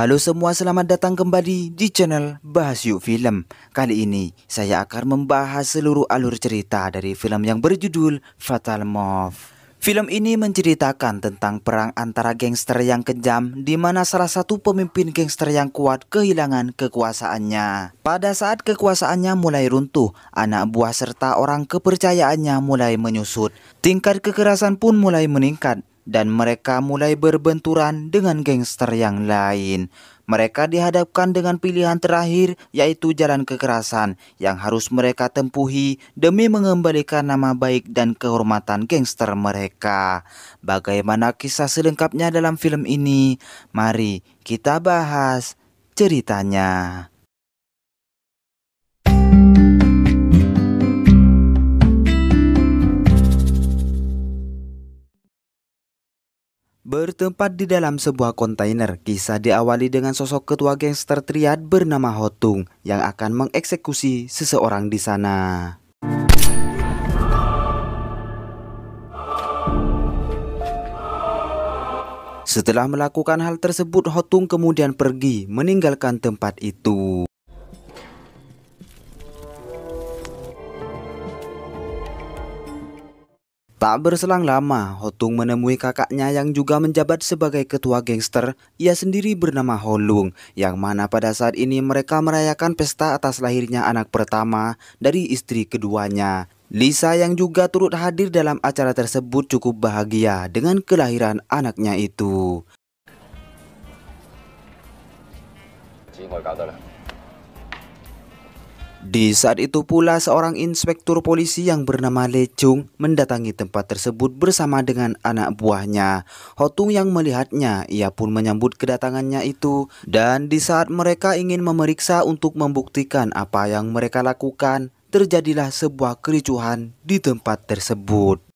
Halo semua, selamat datang kembali di channel Bahas Yuk Film. Kali ini saya akan membahas seluruh alur cerita dari film yang berjudul Fatal Move. Film ini menceritakan tentang perang antara gangster yang kejam, di mana salah satu pemimpin gangster yang kuat kehilangan kekuasaannya. Pada saat kekuasaannya mulai runtuh, anak buah serta orang kepercayaannya mulai menyusut. Tingkat kekerasan pun mulai meningkat, dan mereka mulai berbenturan dengan gangster yang lain. Mereka dihadapkan dengan pilihan terakhir, yaitu jalan kekerasan yang harus mereka tempuhi demi mengembalikan nama baik dan kehormatan gangster mereka. Bagaimana kisah selengkapnya dalam film ini? Mari kita bahas ceritanya. Bertempat di dalam sebuah kontainer, kisah diawali dengan sosok ketua gangster triad bernama Hotung yang akan mengeksekusi seseorang di sana. Setelah melakukan hal tersebut, Hotung kemudian pergi meninggalkan tempat itu. Tak berselang lama, Hotung menemui kakaknya yang juga menjabat sebagai ketua gangster. Ia sendiri bernama Holung, yang mana pada saat ini mereka merayakan pesta atas lahirnya anak pertama dari istri keduanya. Lisa yang juga turut hadir dalam acara tersebut cukup bahagia dengan kelahiran anaknya itu. Di saat itu pula seorang inspektur polisi yang bernama Le Chung mendatangi tempat tersebut bersama dengan anak buahnya. Hotung yang melihatnya, ia pun menyambut kedatangannya itu. Dan di saat mereka ingin memeriksa untuk membuktikan apa yang mereka lakukan, terjadilah sebuah kericuhan di tempat tersebut.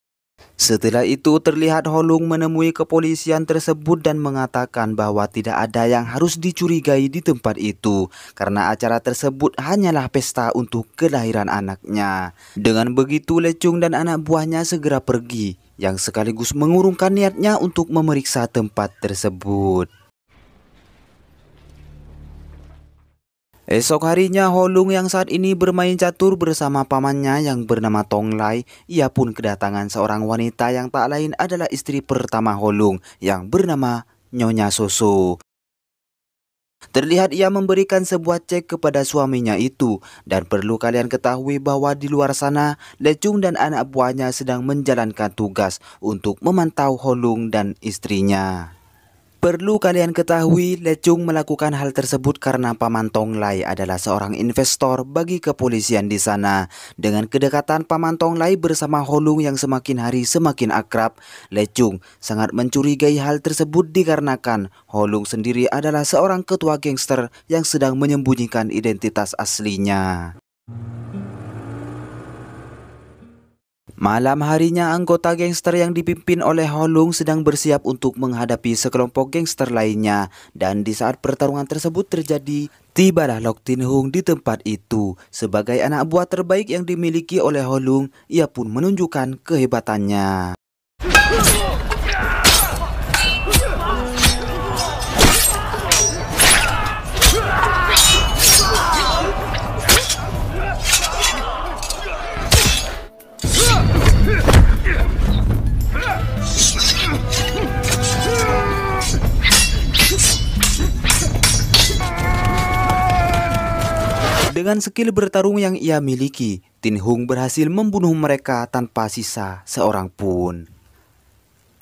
Setelah itu terlihat Holung menemui kepolisian tersebut dan mengatakan bahwa tidak ada yang harus dicurigai di tempat itu karena acara tersebut hanyalah pesta untuk kelahiran anaknya. Dengan begitu Le Chung dan anak buahnya segera pergi, yang sekaligus mengurungkan niatnya untuk memeriksa tempat tersebut. Esok harinya Holung yang saat ini bermain catur bersama pamannya yang bernama Tong Lai, ia pun kedatangan seorang wanita yang tak lain adalah istri pertama Holung yang bernama Nyonya Soso. Terlihat ia memberikan sebuah cek kepada suaminya itu, dan perlu kalian ketahui bahwa di luar sana Le Chung dan anak buahnya sedang menjalankan tugas untuk memantau Holung dan istrinya. Perlu kalian ketahui, Le Chung melakukan hal tersebut karena Paman Tong Lai adalah seorang investor bagi kepolisian di sana. Dengan kedekatan Paman Tong Lai bersama Holung yang semakin hari semakin akrab, Le Chung sangat mencurigai hal tersebut dikarenakan Holung sendiri adalah seorang ketua gangster yang sedang menyembunyikan identitas aslinya. Malam harinya anggota gangster yang dipimpin oleh Holung sedang bersiap untuk menghadapi sekelompok gangster lainnya. Dan di saat pertarungan tersebut terjadi, tibalah Lok Tin Hung di tempat itu. Sebagai anak buah terbaik yang dimiliki oleh Holung, ia pun menunjukkan kehebatannya. Dengan skill bertarung yang ia miliki, Tin Hung berhasil membunuh mereka tanpa sisa seorang pun.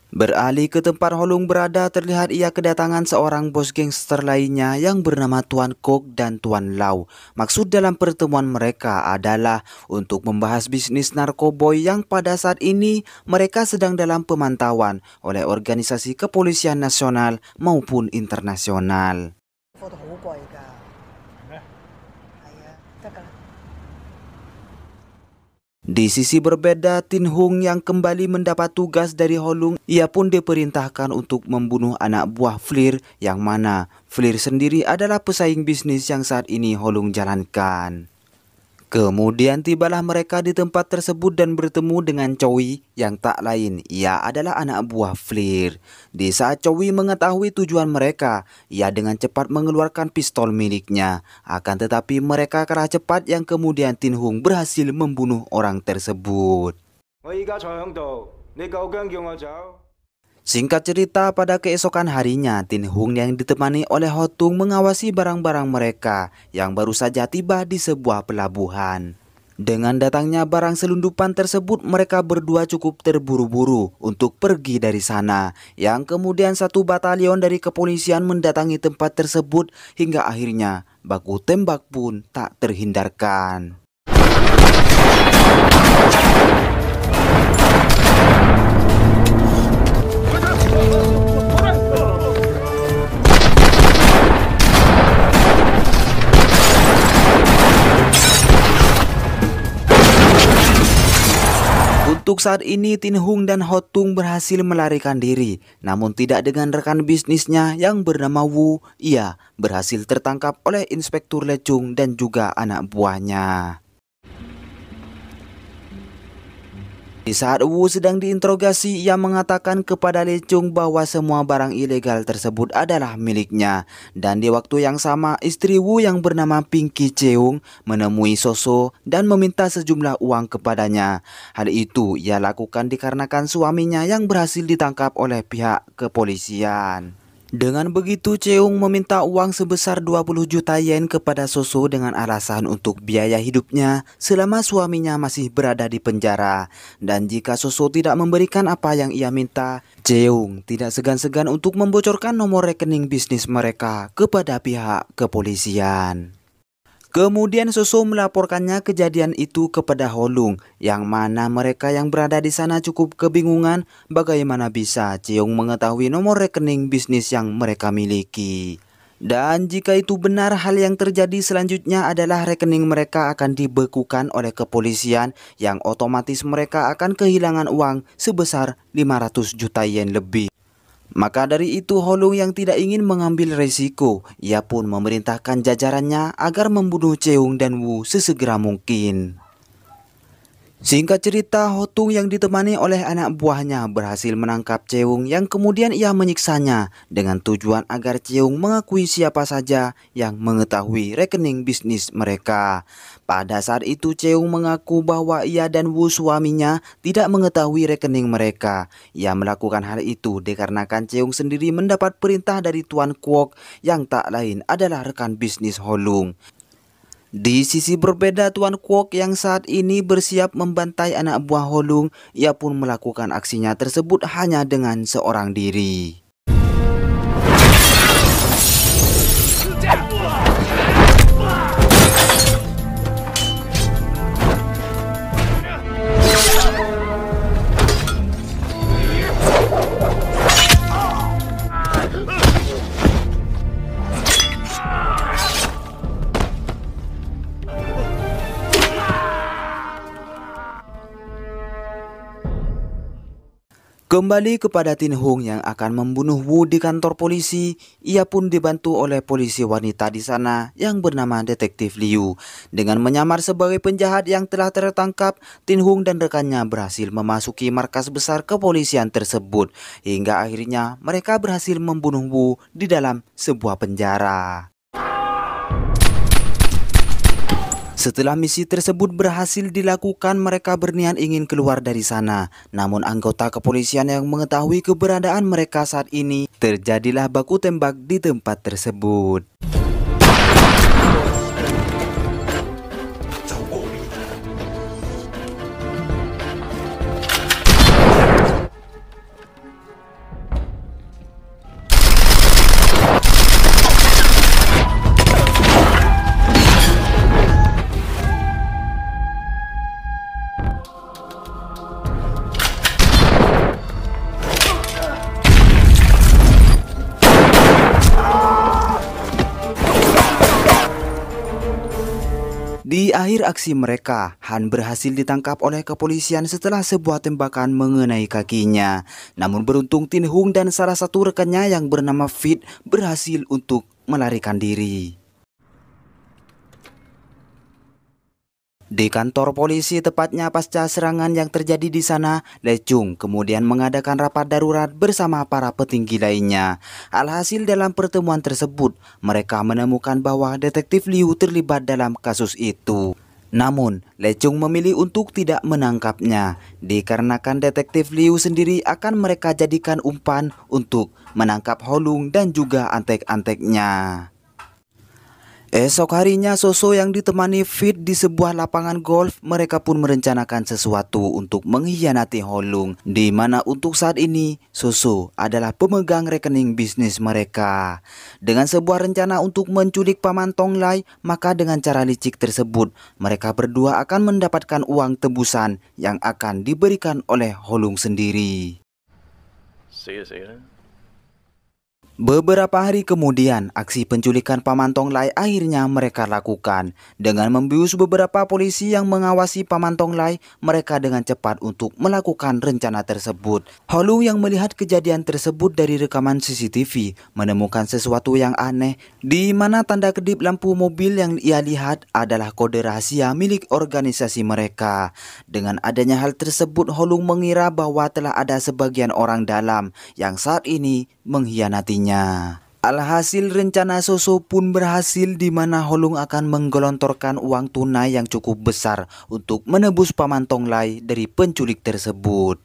Beralih ke tempat Holung berada, terlihat ia kedatangan seorang bos gangster lainnya yang bernama Tuan Kok dan Tuan Lau. Maksud dalam pertemuan mereka adalah untuk membahas bisnis narkoboy yang pada saat ini mereka sedang dalam pemantauan oleh organisasi kepolisian nasional maupun internasional. Di sisi berbeda, Tin Hung yang kembali mendapat tugas dari Holung, ia pun diperintahkan untuk membunuh anak buah Flir, yang mana Flir sendiri adalah pesaing bisnis yang saat ini Holung jalankan. Kemudian tibalah mereka di tempat tersebut dan bertemu dengan Choi yang tak lain, ia adalah anak buah Flir. Di saat Choi mengetahui tujuan mereka, ia dengan cepat mengeluarkan pistol miliknya. Akan tetapi mereka kalah cepat yang kemudian Tin Hung berhasil membunuh orang tersebut. Singkat cerita, pada keesokan harinya, Tin Hung yang ditemani oleh Ho Tung mengawasi barang-barang mereka yang baru saja tiba di sebuah pelabuhan. Dengan datangnya barang selundupan tersebut, mereka berdua cukup terburu-buru untuk pergi dari sana. Yang kemudian satu batalion dari kepolisian mendatangi tempat tersebut hingga akhirnya baku tembak pun tak terhindarkan. Untuk saat ini Tin Hung dan Ho Tung berhasil melarikan diri, namun tidak dengan rekan bisnisnya yang bernama Wu. Ia berhasil tertangkap oleh Inspektur Lecung dan juga anak buahnya. Di saat Wu sedang diinterogasi, ia mengatakan kepada Lecung bahwa semua barang ilegal tersebut adalah miliknya. Dan di waktu yang sama, istri Wu yang bernama Pinky Cheung menemui Soso dan meminta sejumlah uang kepadanya. Hal itu ia lakukan dikarenakan suaminya yang berhasil ditangkap oleh pihak kepolisian. Dengan begitu, Cheung meminta uang sebesar 20 juta yen kepada Soso dengan alasan untuk biaya hidupnya selama suaminya masih berada di penjara. Dan jika Soso tidak memberikan apa yang ia minta, Cheung tidak segan-segan untuk membocorkan nomor rekening bisnis mereka kepada pihak kepolisian. Kemudian Soso melaporkannya kejadian itu kepada Holung, yang mana mereka yang berada di sana cukup kebingungan bagaimana bisa Cheung mengetahui nomor rekening bisnis yang mereka miliki. Dan jika itu benar, hal yang terjadi selanjutnya adalah rekening mereka akan dibekukan oleh kepolisian, yang otomatis mereka akan kehilangan uang sebesar 500 juta yen lebih. Maka dari itu Holung yang tidak ingin mengambil resiko, ia pun memerintahkan jajarannya agar membunuh Cheung dan Wu sesegera mungkin. Singkat cerita, Ho Tung yang ditemani oleh anak buahnya berhasil menangkap Cheung yang kemudian ia menyiksanya dengan tujuan agar Cheung mengakui siapa saja yang mengetahui rekening bisnis mereka. Pada saat itu Cheung mengaku bahwa ia dan Wu suaminya tidak mengetahui rekening mereka. Ia melakukan hal itu dikarenakan Cheung sendiri mendapat perintah dari Tuan Kwok yang tak lain adalah rekan bisnis Holung. Di sisi berbeda, Tuan Kwok yang saat ini bersiap membantai anak buah Holung, ia pun melakukan aksinya tersebut hanya dengan seorang diri. Kembali kepada Tin Hung yang akan membunuh Wu di kantor polisi, ia pun dibantu oleh polisi wanita di sana yang bernama Detektif Liu. Dengan menyamar sebagai penjahat yang telah tertangkap, Tin Hung dan rekannya berhasil memasuki markas besar kepolisian tersebut, hingga akhirnya mereka berhasil membunuh Wu di dalam sebuah penjara. Setelah misi tersebut berhasil dilakukan, mereka berniat ingin keluar dari sana. Namun anggota kepolisian yang mengetahui keberadaan mereka saat ini, terjadilah baku tembak di tempat tersebut. Di akhir aksi mereka, Han berhasil ditangkap oleh kepolisian setelah sebuah tembakan mengenai kakinya. Namun beruntung Tin Hung dan salah satu rekannya yang bernama Fit berhasil untuk melarikan diri. Di kantor polisi tepatnya pasca serangan yang terjadi di sana, Lecung kemudian mengadakan rapat darurat bersama para petinggi lainnya. Alhasil dalam pertemuan tersebut, mereka menemukan bahwa detektif Liu terlibat dalam kasus itu. Namun, Lecung memilih untuk tidak menangkapnya, dikarenakan detektif Liu sendiri akan mereka jadikan umpan untuk menangkap Holung dan juga antek-anteknya. Esok harinya Soso yang ditemani Fit di sebuah lapangan golf, mereka pun merencanakan sesuatu untuk mengkhianati Holung, di mana untuk saat ini Soso adalah pemegang rekening bisnis mereka. Dengan sebuah rencana untuk menculik Paman Tonglai, maka dengan cara licik tersebut mereka berdua akan mendapatkan uang tebusan yang akan diberikan oleh Holung sendiri. Beberapa hari kemudian, aksi penculikan Paman Tonglai akhirnya mereka lakukan. Dengan membius beberapa polisi yang mengawasi Paman Tonglai, mereka dengan cepat untuk melakukan rencana tersebut. Holung yang melihat kejadian tersebut dari rekaman CCTV menemukan sesuatu yang aneh, di mana tanda kedip lampu mobil yang ia lihat adalah kode rahasia milik organisasi mereka. Dengan adanya hal tersebut, Holung mengira bahwa telah ada sebagian orang dalam yang saat ini mengkhianatinya. Alhasil rencana Soso pun berhasil, di mana Holung akan menggelontorkan uang tunai yang cukup besar untuk menebus Paman Tonglai dari penculik tersebut.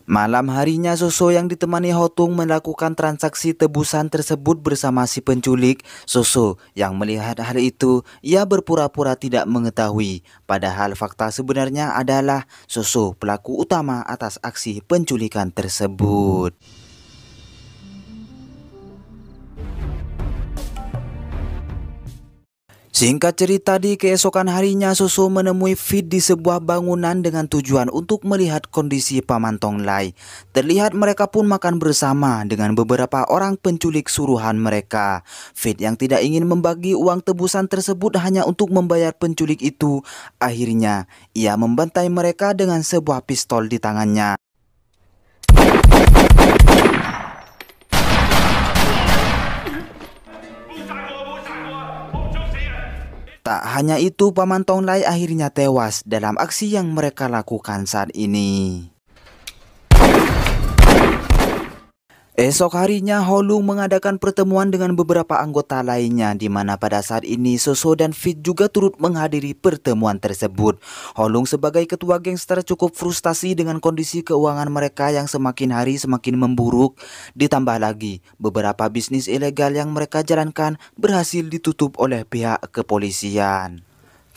Malam harinya Soso yang ditemani Hotung melakukan transaksi tebusan tersebut bersama si penculik. Soso yang melihat hal itu, ia berpura-pura tidak mengetahui. Padahal fakta sebenarnya adalah Soso pelaku utama atas aksi penculikan tersebut. Singkat cerita, di keesokan harinya Soso menemui Fit di sebuah bangunan dengan tujuan untuk melihat kondisi Paman Tonglai. Terlihat mereka pun makan bersama dengan beberapa orang penculik suruhan mereka. Fit yang tidak ingin membagi uang tebusan tersebut hanya untuk membayar penculik itu, akhirnya ia membantai mereka dengan sebuah pistol di tangannya. Tak hanya itu, Paman Tonglai akhirnya tewas dalam aksi yang mereka lakukan saat ini. Esok harinya Holung mengadakan pertemuan dengan beberapa anggota lainnya, di mana pada saat ini Soso dan Fit juga turut menghadiri pertemuan tersebut. Holung sebagai ketua gangster cukup frustasi dengan kondisi keuangan mereka yang semakin hari semakin memburuk. Ditambah lagi beberapa bisnis ilegal yang mereka jalankan berhasil ditutup oleh pihak kepolisian.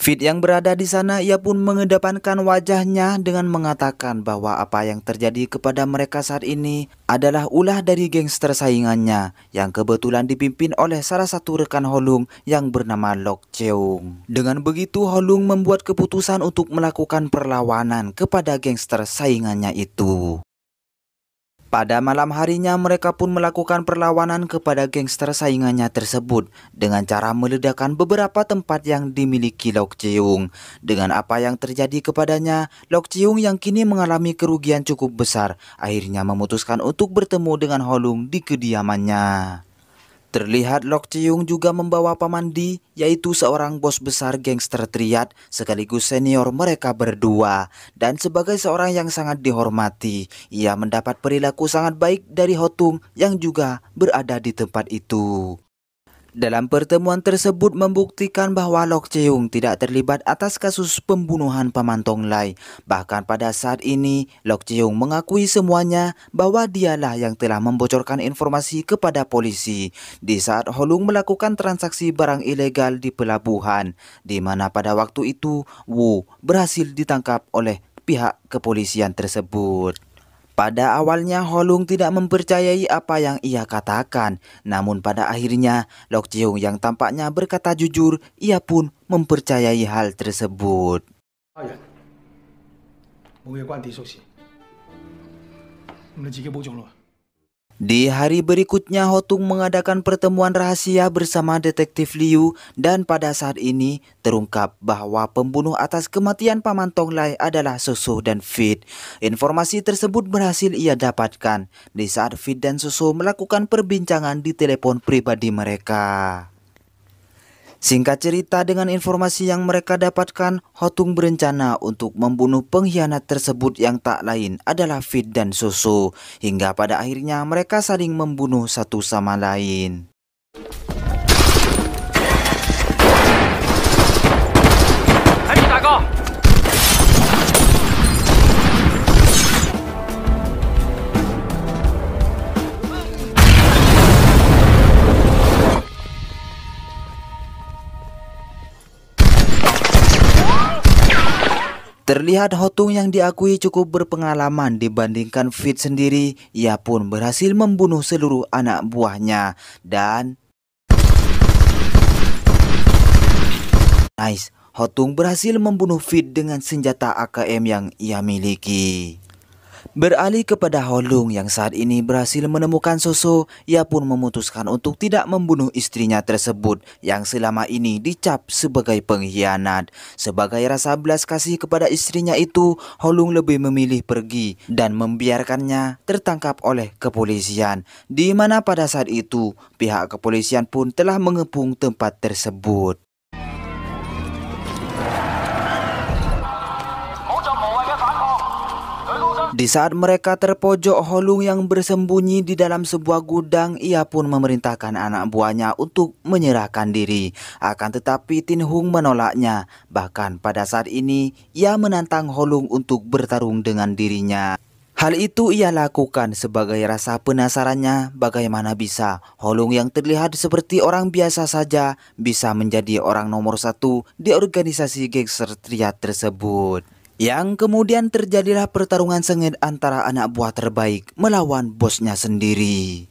Fit yang berada di sana, ia pun mengedepankan wajahnya dengan mengatakan bahwa apa yang terjadi kepada mereka saat ini adalah ulah dari gangster saingannya yang kebetulan dipimpin oleh salah satu rekan Holung yang bernama Lok Cheung. Dengan begitu, Holung membuat keputusan untuk melakukan perlawanan kepada gangster saingannya itu. Pada malam harinya mereka pun melakukan perlawanan kepada gangster saingannya tersebut dengan cara meledakkan beberapa tempat yang dimiliki Lok Cheung. Dengan apa yang terjadi kepadanya, Lok Cheung yang kini mengalami kerugian cukup besar akhirnya memutuskan untuk bertemu dengan Holung di kediamannya. Terlihat Lok Cheung juga membawa Paman Di, yaitu seorang bos besar gangster triad sekaligus senior mereka berdua. Dan sebagai seorang yang sangat dihormati, ia mendapat perilaku sangat baik dari Hotung yang juga berada di tempat itu. Dalam pertemuan tersebut membuktikan bahwa Lok Cheung tidak terlibat atas kasus pembunuhan Paman Tonglai. Bahkan pada saat ini Lok Cheung mengakui semuanya bahwa dialah yang telah membocorkan informasi kepada polisi di saat Holung melakukan transaksi barang ilegal di pelabuhan, di mana pada waktu itu Wu berhasil ditangkap oleh pihak kepolisian tersebut. Pada awalnya Holung tidak mempercayai apa yang ia katakan, namun pada akhirnya Lok Cheung yang tampaknya berkata jujur, ia pun mempercayai hal tersebut. Di hari berikutnya Hotung mengadakan pertemuan rahasia bersama detektif Liu, dan pada saat ini terungkap bahwa pembunuh atas kematian Paman Tonglai adalah Soso dan Fit. Informasi tersebut berhasil ia dapatkan di saat Fit dan Soso melakukan perbincangan di telepon pribadi mereka. Singkat cerita, dengan informasi yang mereka dapatkan, Hotung berencana untuk membunuh pengkhianat tersebut yang tak lain adalah Fit dan Soso. Hingga pada akhirnya mereka saling membunuh satu sama lain. Terlihat Hotung yang diakui cukup berpengalaman dibandingkan Fit sendiri, ia pun berhasil membunuh seluruh anak buahnya. Dan nice, Hotung berhasil membunuh Fit dengan senjata AKM yang ia miliki. Beralih kepada Holung yang saat ini berhasil menemukan Soso, ia pun memutuskan untuk tidak membunuh istrinya tersebut yang selama ini dicap sebagai pengkhianat. Sebagai rasa belas kasih kepada istrinya itu, Holung lebih memilih pergi dan membiarkannya tertangkap oleh kepolisian, di mana pada saat itu pihak kepolisian pun telah mengepung tempat tersebut. Di saat mereka terpojok, Holung yang bersembunyi di dalam sebuah gudang, ia pun memerintahkan anak buahnya untuk menyerahkan diri. Akan tetapi Tin Hung menolaknya. Bahkan pada saat ini, ia menantang Holung untuk bertarung dengan dirinya. Hal itu ia lakukan sebagai rasa penasarannya bagaimana bisa Holung yang terlihat seperti orang biasa saja bisa menjadi orang nomor 1 di organisasi gangster triad tersebut. Yang kemudian terjadilah pertarungan sengit antara anak buah terbaik melawan bosnya sendiri.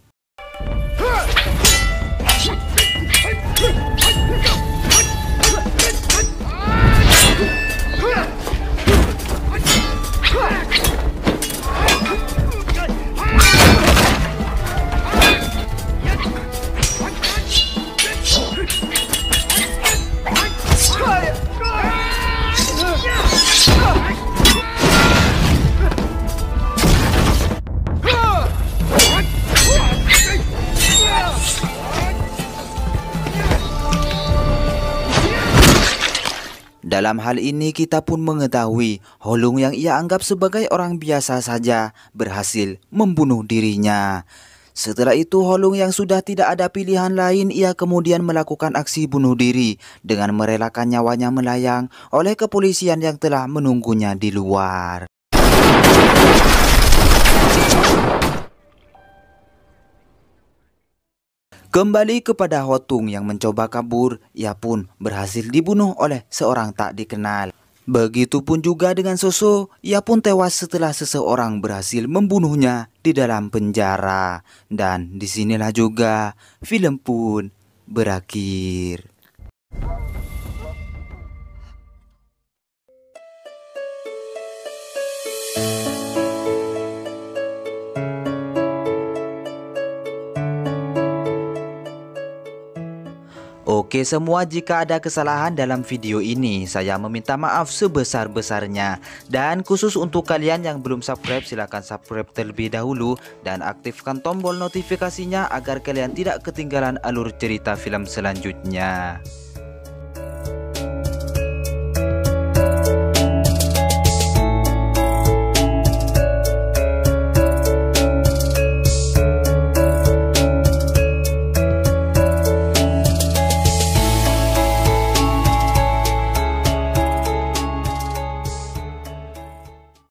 Dalam hal ini kita pun mengetahui Holung yang ia anggap sebagai orang biasa saja berhasil membunuh dirinya. Setelah itu Holung yang sudah tidak ada pilihan lain, ia kemudian melakukan aksi bunuh diri dengan merelakan nyawanya melayang oleh kepolisian yang telah menunggunya di luar. Kembali kepada Hotung yang mencoba kabur, ia pun berhasil dibunuh oleh seorang tak dikenal. Begitupun juga dengan Soso, ia pun tewas setelah seseorang berhasil membunuhnya di dalam penjara. Dan disinilah juga film pun berakhir. Oke semua, jika ada kesalahan dalam video ini, saya meminta maaf sebesar-besarnya. Dan khusus untuk kalian yang belum subscribe, silahkan subscribe terlebih dahulu dan aktifkan tombol notifikasinya agar kalian tidak ketinggalan alur cerita film selanjutnya.